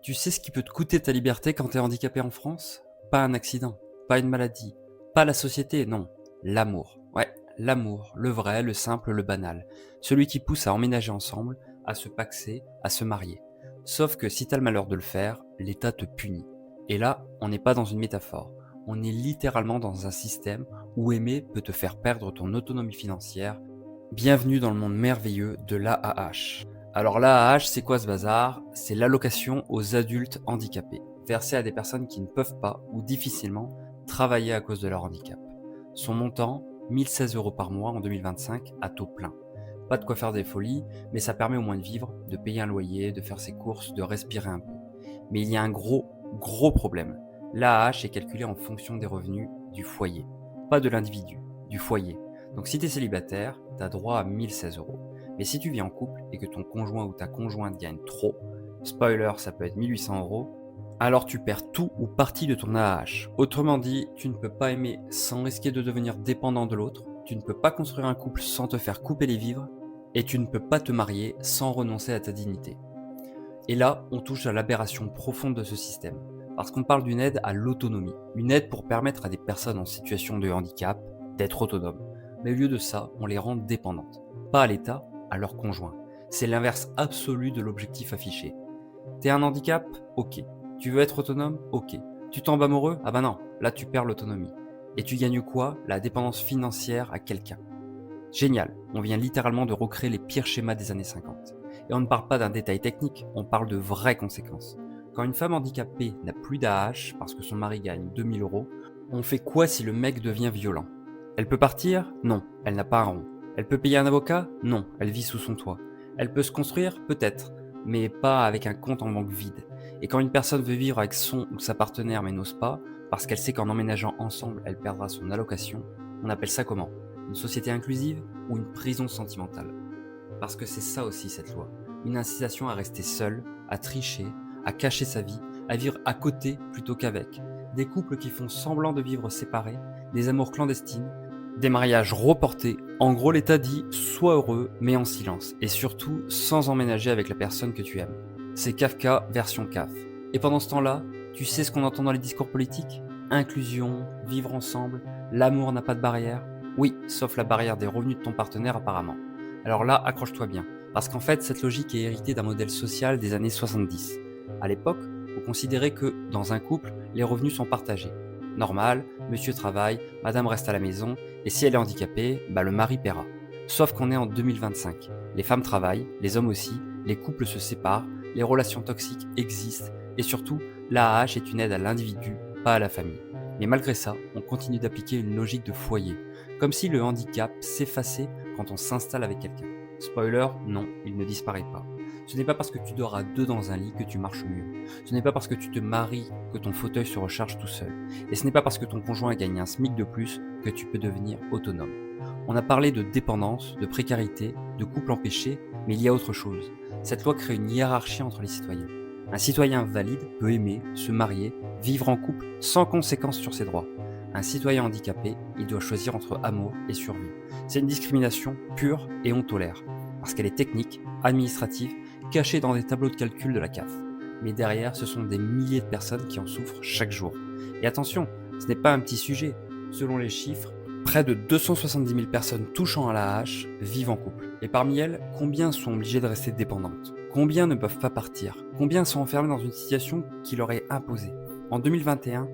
Tu sais ce qui peut te coûter ta liberté quand t'es handicapé en France? Pas un accident, pas une maladie, pas la société, non. L'amour. Ouais, l'amour, le vrai, le simple, le banal. Celui qui pousse à emménager ensemble, à se paxer, à se marier. Sauf que si t'as le malheur de le faire, l'État te punit. Et là, on n'est pas dans une métaphore. On est littéralement dans un système où aimer peut te faire perdre ton autonomie financière. Bienvenue dans le monde merveilleux de l'AAH. Alors l'AAH, c'est quoi ce bazar? C'est l'allocation aux adultes handicapés, versée à des personnes qui ne peuvent pas ou difficilement travailler à cause de leur handicap. Son montant, 1 016 € par mois en 2025 à taux plein. Pas de quoi faire des folies, mais ça permet au moins de vivre, de payer un loyer, de faire ses courses, de respirer un peu. Mais il y a un gros problème. L'AAH est calculée en fonction des revenus du foyer, pas de l'individu, du foyer. Donc si tu es célibataire, tu as droit à 1 016 €. Mais si tu vis en couple et que ton conjoint ou ta conjointe gagne trop, spoiler, ça peut être 1 800 €, alors tu perds tout ou partie de ton AAH. Autrement dit, tu ne peux pas aimer sans risquer de devenir dépendant de l'autre, tu ne peux pas construire un couple sans te faire couper les vivres, et tu ne peux pas te marier sans renoncer à ta dignité. Et là, on touche à l'aberration profonde de ce système, parce qu'on parle d'une aide à l'autonomie, une aide pour permettre à des personnes en situation de handicap d'être autonomes. Mais au lieu de ça, on les rend dépendantes. Pas à l'État, à leur conjoint. C'est l'inverse absolu de l'objectif affiché. T'es un handicap? Ok. Tu veux être autonome? Ok. Tu tombes amoureux? Ah bah non, là tu perds l'autonomie. Et tu gagnes quoi? La dépendance financière à quelqu'un. Génial, on vient littéralement de recréer les pires schémas des années 50. Et on ne parle pas d'un détail technique, on parle de vraies conséquences. Quand une femme handicapée n'a plus d'AH parce que son mari gagne 2 000 €, on fait quoi si le mec devient violent? Elle peut partir? Non, elle n'a pas un rond. Elle peut payer un avocat? Non, elle vit sous son toit. Elle peut se construire? Peut-être, mais pas avec un compte en banque vide. Et quand une personne veut vivre avec son ou sa partenaire mais n'ose pas, parce qu'elle sait qu'en emménageant ensemble, elle perdra son allocation, on appelle ça comment? Une société inclusive ou une prison sentimentale? Parce que c'est ça aussi cette loi. Une incitation à rester seul, à tricher, à cacher sa vie, à vivre à côté plutôt qu'avec. Des couples qui font semblant de vivre séparés, des amours clandestines, des mariages reportés. En gros, l'État dit sois heureux, mais en silence. Et surtout, sans emménager avec la personne que tu aimes. C'est Kafka version CAF. Et pendant ce temps-là, tu sais ce qu'on entend dans les discours politiques? Inclusion, vivre ensemble, l'amour n'a pas de barrière. Oui, sauf la barrière des revenus de ton partenaire apparemment. Alors là, accroche-toi bien, parce qu'en fait, cette logique est héritée d'un modèle social des années 70. À l'époque, on considérait que, dans un couple, les revenus sont partagés. Normal, monsieur travaille, madame reste à la maison, et si elle est handicapée, le mari paiera. Sauf qu'on est en 2025. Les femmes travaillent, les hommes aussi, les couples se séparent, les relations toxiques existent, et surtout, l'AAH est une aide à l'individu, pas à la famille. Mais malgré ça, on continue d'appliquer une logique de foyer, comme si le handicap s'effaçait quand on s'installe avec quelqu'un. Spoiler, non, il ne disparaît pas. Ce n'est pas parce que tu dors à deux dans un lit que tu marches mieux. Ce n'est pas parce que tu te maries que ton fauteuil se recharge tout seul. Et ce n'est pas parce que ton conjoint gagne un SMIC de plus que tu peux devenir autonome. On a parlé de dépendance, de précarité, de couple empêché, mais il y a autre chose. Cette loi crée une hiérarchie entre les citoyens. Un citoyen valide peut aimer, se marier, vivre en couple sans conséquence sur ses droits. Un citoyen handicapé, il doit choisir entre amour et survie. C'est une discrimination pure et on tolère, parce qu'elle est technique, administrative, cachée dans des tableaux de calcul de la CAF. Mais derrière, ce sont des milliers de personnes qui en souffrent chaque jour. Et attention, ce n'est pas un petit sujet. Selon les chiffres, près de 270 000 personnes touchant à l'AAH vivent en couple. Et parmi elles, combien sont obligées de rester dépendantes? Combien ne peuvent pas partir? Combien sont enfermées dans une situation qui leur est imposée? En 2021,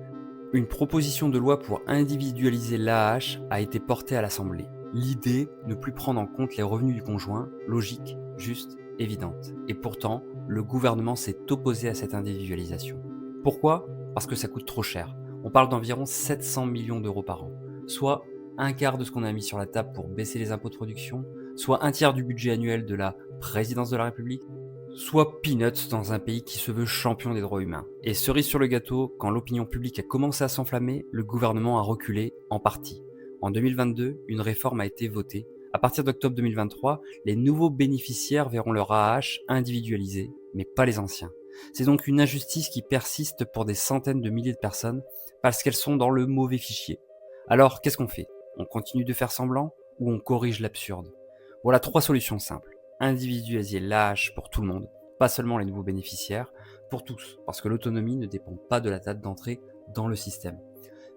une proposition de loi pour individualiser l'AAH a été portée à l'Assemblée. L'idée, ne plus prendre en compte les revenus du conjoint, logique, juste, évidente. Et pourtant, le gouvernement s'est opposé à cette individualisation. Pourquoi? Parce que ça coûte trop cher. On parle d'environ 700 millions d'euros par an, soit un quart de ce qu'on a mis sur la table pour baisser les impôts de production, soit un tiers du budget annuel de la présidence de la République, soit peanuts dans un pays qui se veut champion des droits humains. Et cerise sur le gâteau, quand l'opinion publique a commencé à s'enflammer, le gouvernement a reculé en partie. En 2022, une réforme a été votée. À partir d'octobre 2023, les nouveaux bénéficiaires verront leur AAH individualisé, mais pas les anciens. C'est donc une injustice qui persiste pour des centaines de milliers de personnes parce qu'elles sont dans le mauvais fichier. Alors, qu'est-ce qu'on fait? On continue de faire semblant ou on corrige l'absurde? Voilà 3 solutions simples. Individualiser l'AAH pour tout le monde, pas seulement les nouveaux bénéficiaires, pour tous, parce que l'autonomie ne dépend pas de la date d'entrée dans le système.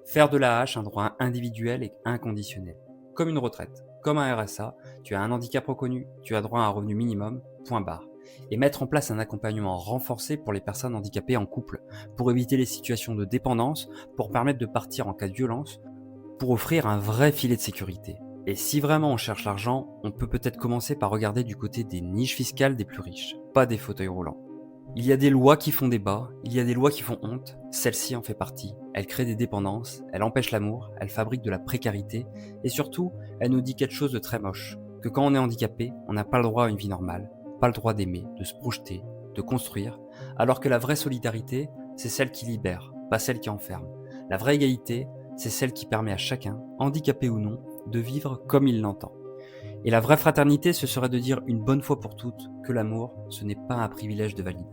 Faire de l'AAH un droit individuel et inconditionnel, comme une retraite, comme un RSA, tu as un handicap reconnu, tu as droit à un revenu minimum, point barre. Et mettre en place un accompagnement renforcé pour les personnes handicapées en couple, pour éviter les situations de dépendance, pour permettre de partir en cas de violence, pour offrir un vrai filet de sécurité. Et si vraiment on cherche l'argent, on peut peut-être commencer par regarder du côté des niches fiscales des plus riches, pas des fauteuils roulants. Il y a des lois qui font débat, il y a des lois qui font honte, celle-ci en fait partie. Elle crée des dépendances, elle empêche l'amour, elle fabrique de la précarité, et surtout, elle nous dit quelque chose de très moche, que quand on est handicapé, on n'a pas le droit à une vie normale, pas le droit d'aimer, de se projeter, de construire, alors que la vraie solidarité, c'est celle qui libère, pas celle qui enferme. La vraie égalité, c'est celle qui permet à chacun, handicapé ou non, de vivre comme il l'entend. Et la vraie fraternité, ce serait de dire une bonne fois pour toutes que l'amour, ce n'est pas un privilège de valide.